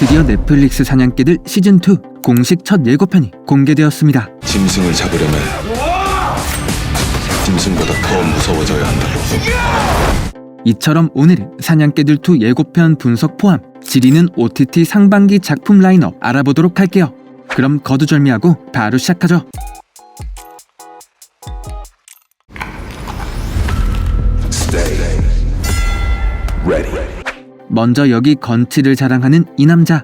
드디어 넷플릭스 사냥개들 시즌2 공식 첫 예고편이 공개되었습니다. 짐승을 잡으려면 짐승보다 더 무서워져야 한다고. 이처럼 오늘은 사냥개들2 예고편 분석 포함 지리는 OTT 상반기 작품 라인업 알아보도록 할게요. 그럼 거두절미하고 바로 시작하죠. Stay ready. 먼저 여기 건치를 자랑하는 이 남자.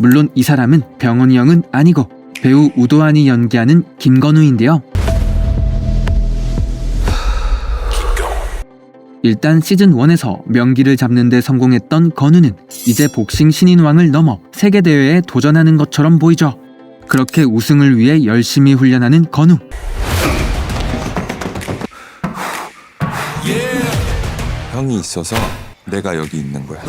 물론 이 사람은 병원이 형은 아니고 배우 우도환이 연기하는 김건우인데요. 일단 시즌1에서 명기를 잡는 데 성공했던 건우는 이제 복싱 신인왕을 넘어 세계대회에 도전하는 것처럼 보이죠. 그렇게 우승을 위해 열심히 훈련하는 건우. 형이 있어서 내가 여기 있는 거야.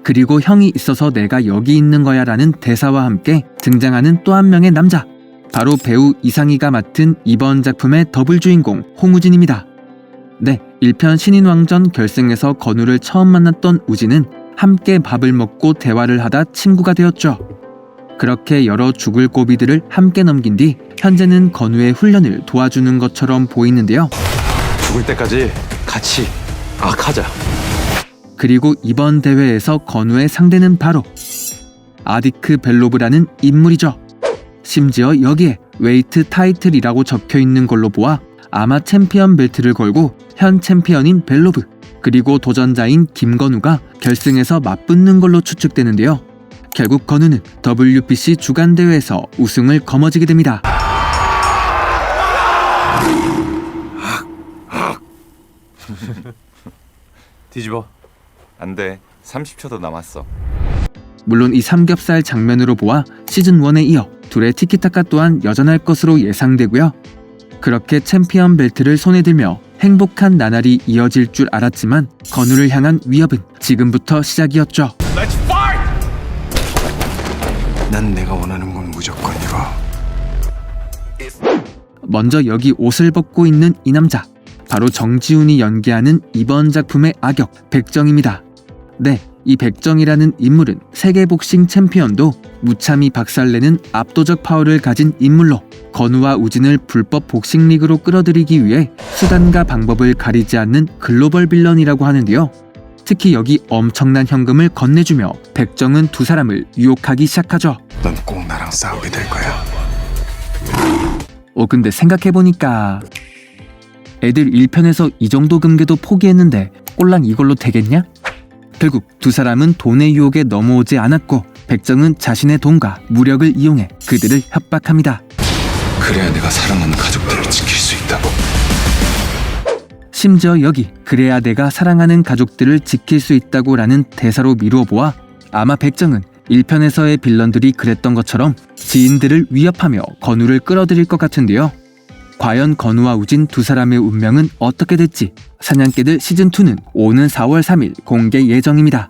그리고 형이 있어서 내가 여기 있는 거야 라는 대사와 함께 등장하는 또 한 명의 남자. 바로 배우 이상희가 맡은 이번 작품의 더블 주인공 홍우진입니다. 네, 1편 신인왕전 결승에서 건우를 처음 만났던 우진은 함께 밥을 먹고 대화를 하다 친구가 되었죠. 그렇게 여러 죽을 고비들을 함께 넘긴 뒤 현재는 건우의 훈련을 도와주는 것처럼 보이는데요. 죽을 때까지 같이 악하자. 그리고 이번 대회에서 건우의 상대는 바로 아디크 벨로브라는 인물이죠. 심지어 여기에 웨이트 타이틀이라고 적혀있는 걸로 보아 아마 챔피언 벨트를 걸고 현 챔피언인 벨로브 그리고 도전자인 김건우가 결승에서 맞붙는 걸로 추측되는데요. 결국 건우는 WBC 주간대회에서 우승을 거머쥐게 됩니다. 뒤집어. 안 돼. 30초 더 남았어. 물론 이 삼겹살 장면으로 보아 시즌1에 이어 둘의 티키타카 또한 여전할 것으로 예상되고요. 그렇게 챔피언 벨트를 손에 들며 행복한 나날이 이어질 줄 알았지만 건우를 향한 위협은 지금부터 시작이었죠. 난 내가 원하는 건 무조건 이뤄. 먼저 여기 옷을 벗고 있는 이 남자. 바로 정지훈이 연기하는 이번 작품의 악역 백정입니다. 네, 이 백정이라는 인물은 세계 복싱 챔피언도 무참히 박살내는 압도적 파워를 가진 인물로 건우와 우진을 불법 복싱 리그로 끌어들이기 위해 수단과 방법을 가리지 않는 글로벌 빌런이라고 하는데요. 특히 여기 엄청난 현금을 건네주며 백정은 두 사람을 유혹하기 시작하죠. 넌 꼭 나랑 싸우게 될 거야. 근데 생각해보니까 애들 1편에서 이 정도 금괴도 포기했는데 꼴랑 이걸로 되겠냐? 결국 두 사람은 돈의 유혹에 넘어오지 않았고 백정은 자신의 돈과 무력을 이용해 그들을 협박합니다. 그래야 내가 사랑하는 가족들을 지킬 수 있다고. 심지어 여기 그래야 내가 사랑하는 가족들을 지킬 수 있다고 라는 대사로 미루어 보아 아마 백정은 1편에서의 빌런들이 그랬던 것처럼 지인들을 위협하며 건우를 끌어들일 것 같은데요. 과연 건우와 우진 두 사람의 운명은 어떻게 될지 사냥개들 시즌2는 오는 4월 3일 공개 예정입니다.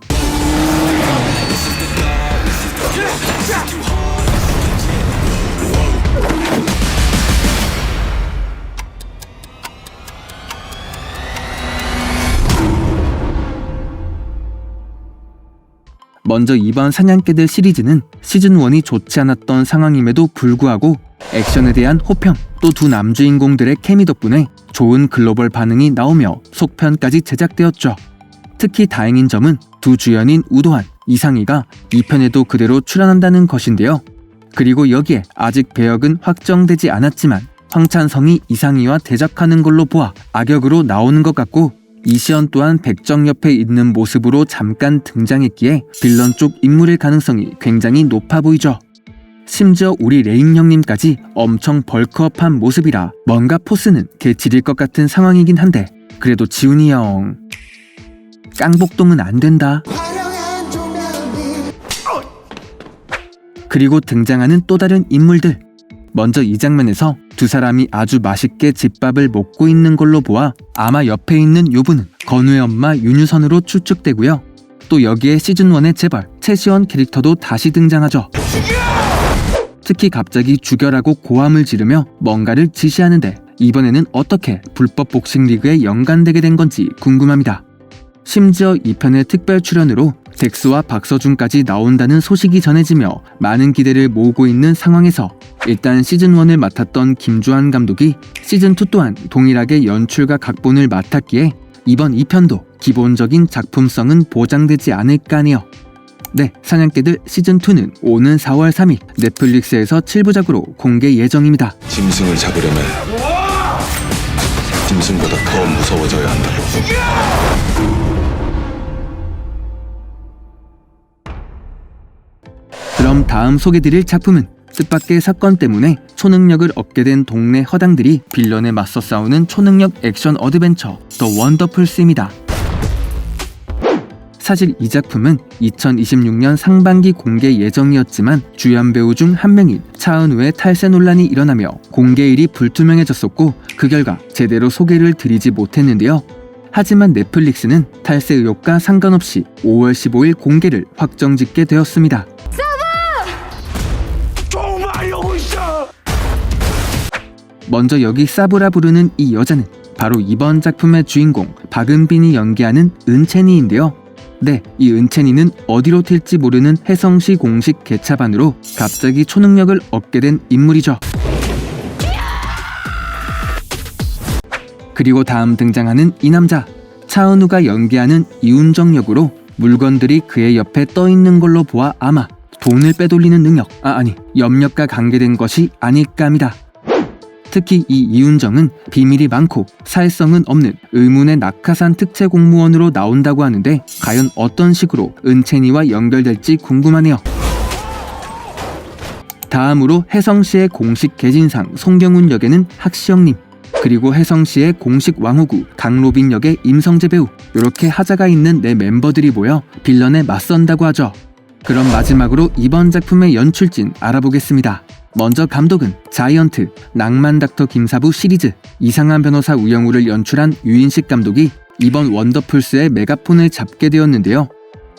먼저 이번 사냥개들 시리즈는 시즌1이 좋지 않았던 상황임에도 불구하고 액션에 대한 호평, 또 두 남주인공들의 케미 덕분에 좋은 글로벌 반응이 나오며 속편까지 제작되었죠. 특히 다행인 점은 두 주연인 우도환, 이상희가 2편에도 그대로 출연한다는 것인데요. 그리고 여기에 아직 배역은 확정되지 않았지만 황찬성이 이상희와 대적하는 걸로 보아 악역으로 나오는 것 같고 이시연 또한 백정 옆에 있는 모습으로 잠깐 등장했기에 빌런 쪽 인물일 가능성이 굉장히 높아 보이죠. 심지어 우리 레인 형님까지 엄청 벌크업한 모습이라 뭔가 포스는 개칠일 것 같은 상황이긴 한데 그래도 지훈이 형 깡복동은 안 된다. 그리고 등장하는 또 다른 인물들. 먼저 이 장면에서 두 사람이 아주 맛있게 집밥을 먹고 있는 걸로 보아 아마 옆에 있는 요분은 건우의 엄마 윤유선으로 추측되고요. 또 여기에 시즌1의 재벌 최시원 캐릭터도 다시 등장하죠. 특히 갑자기 죽여라고 고함을 지르며 뭔가를 지시하는데 이번에는 어떻게 불법 복싱 리그에 연관되게 된 건지 궁금합니다. 심지어 2편의 특별 출연으로 덱스와 박서준까지 나온다는 소식이 전해지며 많은 기대를 모으고 있는 상황에서 일단 시즌1을 맡았던 김주한 감독이 시즌2 또한 동일하게 연출과 각본을 맡았기에 이번 2편도 기본적인 작품성은 보장되지 않을까 하네요. 네, 사냥개들 시즌2는 오는 4월 3일 넷플릭스에서 7부작으로 공개 예정입니다. 짐승을 잡으려면 짐승보다 더 무서워져야 한다고. 그럼 다음 소개드릴 작품은 뜻밖의 사건 때문에 초능력을 얻게 된 동네 허당들이 빌런에 맞서 싸우는 초능력 액션 어드벤처 더 원더풀스입니다. 사실 이 작품은 2026년 상반기 공개 예정이었지만 주연 배우 중 한 명인 차은우의 탈세 논란이 일어나며 공개일이 불투명해졌었고 그 결과 제대로 소개를 드리지 못했는데요. 하지만 넷플릭스는 탈세 의혹과 상관없이 5월 15일 공개를 확정짓게 되었습니다. 먼저 여기 사브라 부르는 이 여자는 바로 이번 작품의 주인공 박은빈이 연기하는 은채니인데요. 네, 이 은채니는 어디로 튈지 모르는 혜성시 공식 개차반으로 갑자기 초능력을 얻게 된 인물이죠. 그리고 다음 등장하는 이 남자, 차은우가 연기하는 이운정 역으로 물건들이 그의 옆에 떠있는 걸로 보아 아마 돈을 빼돌리는 능력, 아니 염력과 관계된 것이 아닐까 합니다. 특히 이 이운정은 비밀이 많고 사회성은 없는 의문의 낙하산 특채 공무원으로 나온다고 하는데 과연 어떤 식으로 은채니와 연결될지 궁금하네요. 다음으로 혜성시의 공식 개진상 송경훈 역에는 학시영님, 그리고 혜성시의 공식 왕호구 강로빈 역의 임성재 배우, 이렇게 하자가 있는 네 멤버들이 모여 빌런에 맞선다고 하죠. 그럼 마지막으로 이번 작품의 연출진 알아보겠습니다. 먼저 감독은 자이언트, 낭만 닥터 김사부 시리즈, 이상한 변호사 우영우를 연출한 유인식 감독이 이번 원더풀스의 메가폰을 잡게 되었는데요.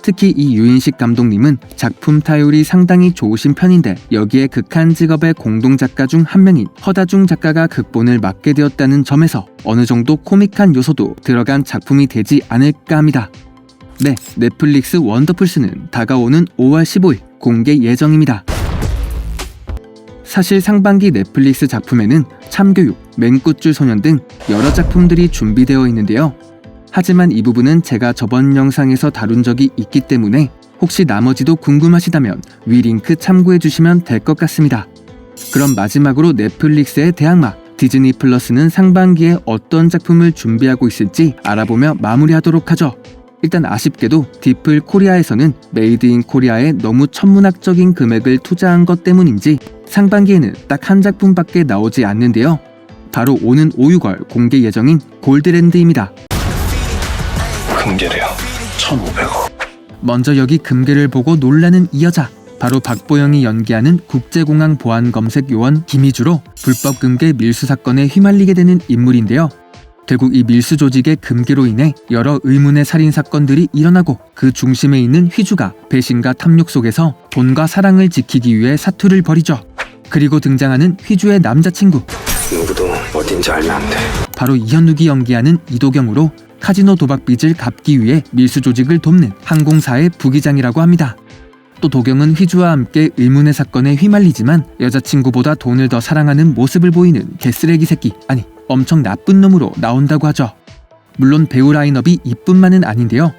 특히 이 유인식 감독님은 작품 타율이 상당히 좋으신 편인데 여기에 극한 직업의 공동작가 중 한 명인 허다중 작가가 극본을 맡게 되었다는 점에서 어느 정도 코믹한 요소도 들어간 작품이 되지 않을까 합니다. 네, 넷플릭스 원더풀스는 다가오는 5월 15일 공개 예정입니다. 사실 상반기 넷플릭스 작품에는 참교육, 맹굿줄 소년 등 여러 작품들이 준비되어 있는데요. 하지만 이 부분은 제가 저번 영상에서 다룬 적이 있기 때문에 혹시 나머지도 궁금하시다면 위 링크 참고해주시면 될 것 같습니다. 그럼 마지막으로 넷플릭스의 대항마 디즈니 플러스는 상반기에 어떤 작품을 준비하고 있을지 알아보며 마무리하도록 하죠. 일단 아쉽게도 디플 코리아에서는 메이드 인 코리아에 너무 천문학적인 금액을 투자한 것 때문인지 상반기에는 딱 한 작품밖에 나오지 않는데요. 바로 오는 5, 6월 공개 예정인 골드랜드입니다. 금괴래요. 1,500억. 먼저 여기 금괴를 보고 놀라는 이 여자, 바로 박보영이 연기하는 국제공항 보안검색 요원 김희주로 불법 금괴 밀수 사건에 휘말리게 되는 인물인데요. 결국 이 밀수 조직의 금괴로 인해 여러 의문의 살인 사건들이 일어나고 그 중심에 있는 휘주가 배신과 탐욕 속에서 돈과 사랑을 지키기 위해 사투를 벌이죠. 그리고 등장하는 휘주의 남자친구, 누구도 어딘지 알면 안 돼. 바로 이현욱이 연기하는 이도경으로 카지노 도박 빚을 갚기 위해 밀수 조직을 돕는 항공사의 부기장이라고 합니다. 또 도경은 휘주와 함께 의문의 사건에 휘말리지만 여자친구보다 돈을 더 사랑하는 모습을 보이는 개쓰레기 새끼, 아니 엄청 나쁜 놈으로 나온다고 하죠. 물론 배우 라인업이 이뿐만은 아닌데요.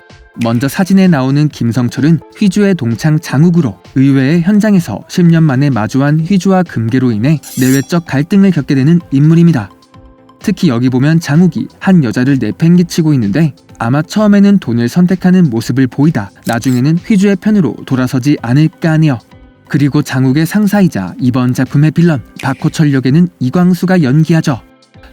먼저 사진에 나오는 김성철은 휘주의 동창 장욱으로 의외의 현장에서 10년 만에 마주한 휘주와 금괴로 인해 내외적 갈등을 겪게 되는 인물입니다. 특히 여기 보면 장욱이 한 여자를 내팽개치고 있는데 아마 처음에는 돈을 선택하는 모습을 보이다 나중에는 휘주의 편으로 돌아서지 않을까 하네요. 그리고 장욱의 상사이자 이번 작품의 빌런 박호철 역에는 이광수가 연기하죠.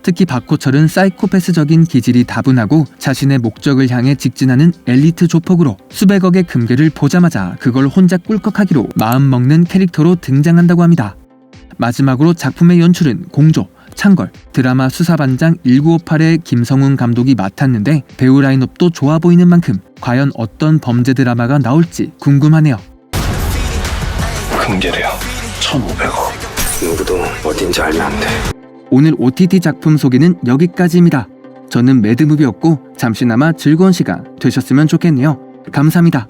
특히 박호철은 사이코패스적인 기질이 다분하고 자신의 목적을 향해 직진하는 엘리트 조폭으로 수백억의 금괴를 보자마자 그걸 혼자 꿀꺽하기로 마음먹는 캐릭터로 등장한다고 합니다. 마지막으로 작품의 연출은 공조, 창걸, 드라마 수사반장 1958의 김성훈 감독이 맡았는데 배우 라인업도 좋아 보이는 만큼 과연 어떤 범죄 드라마가 나올지 궁금하네요. 금괴래요. 1,500억. 누구도 어딘지 알면 안 돼. 오늘 OTT 작품 소개는 여기까지입니다. 저는 매드무비였고 잠시나마 즐거운 시간 되셨으면 좋겠네요. 감사합니다.